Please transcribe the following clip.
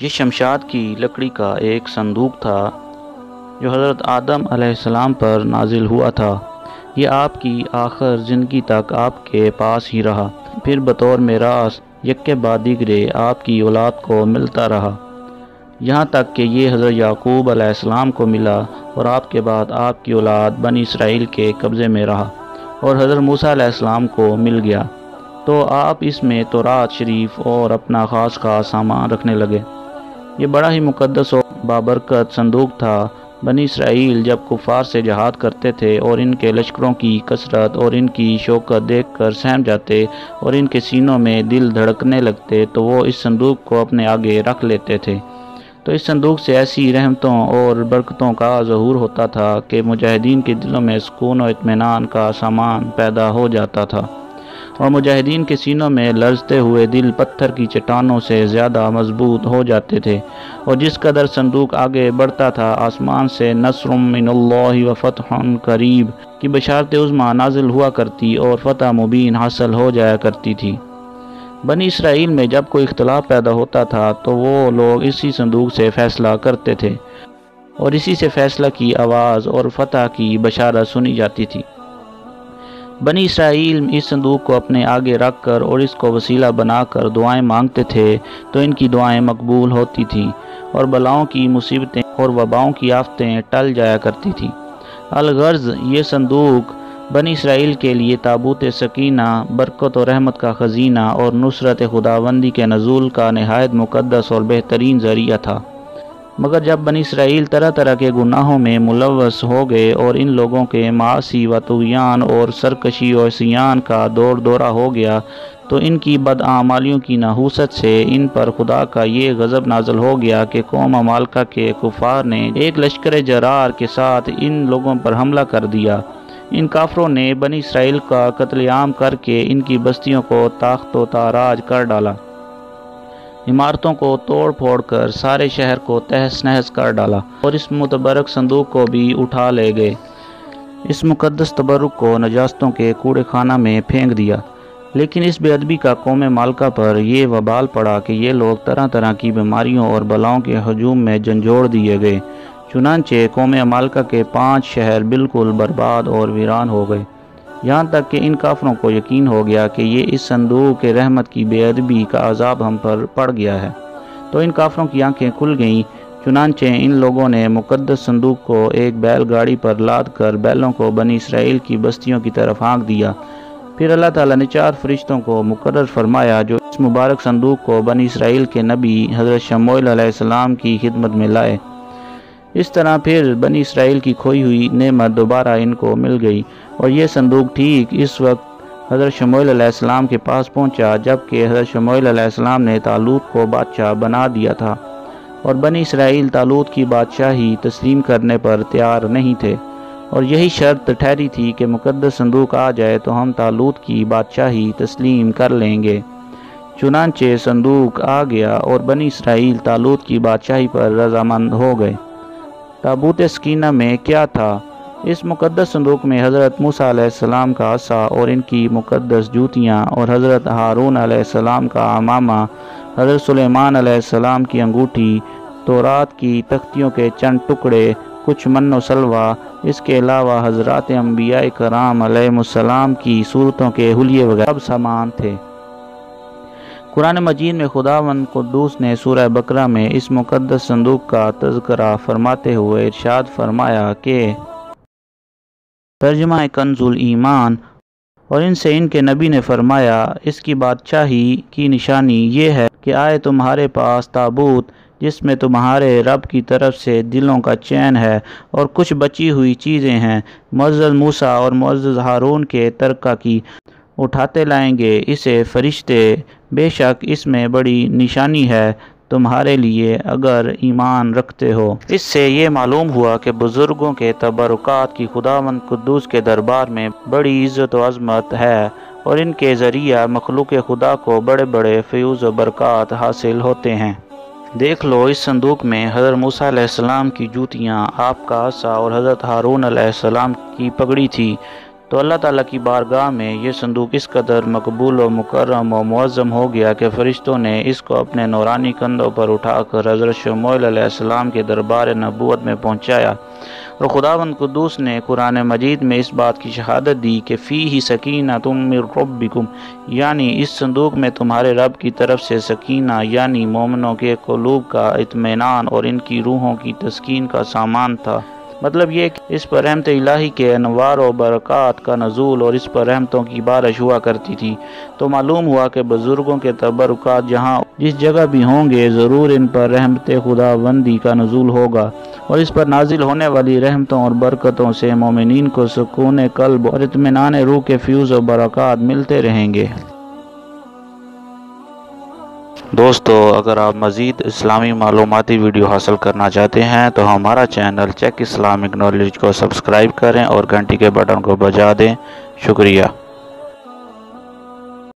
یہ شمشاد کی لکڑی کا ایک صندوق تھا جو حضرت آدم علیہ السلام پر نازل ہوا تھا۔ یہ آپ کی آخر زندگی تک آپ کے پاس ہی رہا، پھر بطور میراث یکے بعد دیگرے آپ کی اولاد کو ملتا رہا، یہاں تک کہ یہ حضرت یعقوب علیہ السلام کو ملا اور آپ کے بعد آپ کی اولاد بنی اسرائیل کے قبضے میں رہا اور حضرت موسیٰ علیہ السلام کو مل گیا، تو آپ اس میں تورات شریف اور اپنا خاص سامان رکھنے لگے۔ یہ بڑا ہی مقدس اور بابرکت صندوق تھا۔ بنی اسرائیل جب کفار سے جہاد کرتے تھے اور ان کے لشکروں کی کثرت اور ان کی شوکت دیکھ کر سہم جاتے اور ان کے سینوں میں دل دھڑکنے لگتے تو وہ اس صندوق کو اپنے آگے رکھ لیتے تھے، تو اس صندوق سے ایسی رحمتوں اور برکتوں کا ظہور ہوتا تھا کہ مجاہدین کے دلوں میں سکون و اطمینان کا سامان پیدا ہو جاتا تھا، اور مجاہدین کے سینوں میں لرزتے ہوئے دل پتھر کی چٹانوں سے زیادہ مضبوط ہو جاتے تھے، اور جس قدر صندوق آگے بڑھتا تھا آسمان سے نصر من اللہ و فتح قریب کی بشارت عظمیٰ نازل ہوا کرتی اور فتح مبین حاصل ہو جایا کرتی تھی۔ بنی اسرائیل میں جب کوئی اختلاف پیدا ہوتا تھا تو وہ لوگ اسی صندوق سے فیصلہ کرتے تھے اور اسی سے فیصلہ کی آواز اور فتح کی بشارت سنی جاتی تھی۔ بنی اسرائیل اس صندوق کو اپنے آگے رکھ کر اور اس کو وسیلہ بنا کر دعائیں مانگتے تھے تو ان کی دعائیں مقبول ہوتی تھیں اور بلاؤں کی مصیبتیں اور وباؤں کی آفتیں ٹل جایا کرتی تھیں۔ الغرض یہ صندوق بنی اسرائیل کے لیے تابوت سکینہ، برکت و رحمت کا خزینہ اور نصرت خداوندی کے نزول کا نہایت مقدس اور بہترین ذریعہ تھا۔ مگر جب بنی اسرائیل طرح طرح کے گناہوں میں ملوث ہو گئے اور ان لوگوں کے معاصی و طغیان اور سرکشی و عصیان کا دورہ ہو گیا تو ان کی بدعمالیوں کی نحوست سے ان پر خدا کا یہ غضب نازل ہو گیا کہ قوم عمالقہ کے کفار نے ایک لشکر جرار کے ساتھ ان لوگوں پر حملہ کر دیا۔ ان کافروں نے بنی اسرائیل کا قتل عام کر کے ان کی بستیوں کو تاخت و تاراج کر ڈالا، عمارتوں کو توڑ پھوڑ کر سارے شہر کو تہس نہس کر ڈالا اور اس متبرک صندوق کو بھی اٹھا لے گئے۔ اس مقدس تبرک کو نجاستوں کے کوڑے خانہ میں پھینک دیا۔ لیکن اس بے ادبی کا قوم مالکہ پر یہ وبال پڑا کہ یہ لوگ طرح طرح کی بیماریوں اور بلاؤں کے ہجوم میں جھنجھوڑ دیے گئے، چنانچہ قوم مالکہ کے 5 شہر بالکل برباد اور ویران ہو گئے، یہاں تک کہ ان کافروں کو یقین ہو گیا کہ یہ اس صندوق رحمت کی بے ادبی کا عذاب ہم پر پڑ گیا ہے، تو ان کافروں کی آنکھیں کھل گئیں۔ چنانچہ ان لوگوں نے مقدس صندوق کو ایک بیل گاڑی پر لاد کر بیلوں کو بنی اسرائیل کی بستیوں کی طرف ہانک دیا۔ پھر اللہ تعالیٰ نے 4 فرشتوں کو مقرر فرمایا جو اس مبارک صندوق کو بنی اسرائیل کے نبی حضرت شموئیل علیہ السلام کی خدمت میں لائے۔ اس طرح پھر بنی اسرائیل کی کھوئی ہوئی نعمت دوبارہ ان کو مل گئی، اور یہ صندوق ٹھیک اس وقت حضرت شموئیل علیہ السلام کے پاس پہنچا جبکہ حضرت شموئیل علیہ السلام نے طالوت کو بادشاہ بنا دیا تھا، اور بنی اسرائیل طالوت کی بادشاہی تسلیم کرنے پر تیار نہیں تھے، اور یہی شرط ٹھہری تھی کہ مقدس صندوق آ جائے تو ہم طالوت کی بادشاہی تسلیم کر لیں گے۔ چنانچہ صندوق آ گیا اور بنی اسرائیل طالوت کی بادشاہی پر رضامند ہو گئے۔ تابوت سکینہ میں کیا تھا؟ اس مقدس صندوق میں حضرت موسیٰ علیہ السلام کا عصا اور ان کی مقدس جوتیاں، اور حضرت ہارون علیہ السلام کا عمامہ، حضرت سلیمان علیہ السلام کی انگوٹھی، تورات کی تختیوں کے چند ٹکڑے، کچھ من و سلوہ، اس کے علاوہ حضرات انبیاء کرام علیہ السلام کی صورتوں کے حلیے وغیرہ سب سامان تھے۔ قرآن مجید میں خداوند قدوس نے سورہ بقرہ میں اس مقدس صندوق کا تذکرہ فرماتے ہوئے ارشاد فرمایا کہ ترجمہ کنز الایمان، اور ان سے ان کے نبی نے فرمایا اس کی بادشاہی کی نشانی یہ ہے کہ آئے تمہارے پاس تابوت جس میں تمہارے رب کی طرف سے دلوں کا چین ہے اور کچھ بچی ہوئی چیزیں ہیں، معزز موسیٰ اور معزز ہارون کے ترکہ کی اٹھاتے لائیں گے اسے فرشتے، بے شک اس میں بڑی نشانی ہے تمہارے لیے اگر ایمان رکھتے ہو۔ اس سے یہ معلوم ہوا کہ بزرگوں کے تبرکات کی خداوند قدوس کے دربار میں بڑی عزت و عظمت ہے، اور ان کے ذریعہ مخلوق خدا کو بڑے بڑے فیوز و برکات حاصل ہوتے ہیں۔ دیکھ لو اس صندوق میں حضرت موسیٰ علیہ السلام کی جوتیاں، آپ کا عصا اور حضرت ہارون علیہ السلام کی پگڑی تھی، تو اللہ تعالیٰ کی بارگاہ میں یہ صندوق اس قدر مقبول و مکرم و معظم ہو گیا کہ فرشتوں نے اس کو اپنے نورانی کندھوں پر اٹھا کر حضرت شموئیل علیہ السلام کے دربار نبوت میں پہنچایا، اور خداوند قدوس نے قرآن مجید میں اس بات کی شہادت دی کہ فیہ سکینۃ من ربکم، یعنی اس صندوق میں تمہارے رب کی طرف سے سکینہ یعنی مومنوں کے قلوب کا اطمینان اور ان کی روحوں کی تسکین کا سامان تھا۔ مطلب یہ کہ اس پر رحمت الہی کے انوار و برکات کا نزول اور اس پر رحمتوں کی بارش ہوا کرتی تھی۔ تو معلوم ہوا کہ بزرگوں کے تبرکات جہاں جس جگہ بھی ہوں گے ضرور ان پر رحمت خداوندی کا نزول ہوگا، اور اس پر نازل ہونے والی رحمتوں اور برکتوں سے مومنین کو سکون قلب اور اطمینان روح کے فیوز و برکات ملتے رہیں گے۔ دوستو، اگر آپ مزید اسلامی معلوماتی ویڈیو حاصل کرنا چاہتے ہیں تو ہمارا چینل چیک اسلامک نالج کو سبسکرائب کریں اور گھنٹی کے بٹن کو بجا دیں۔ شکریہ۔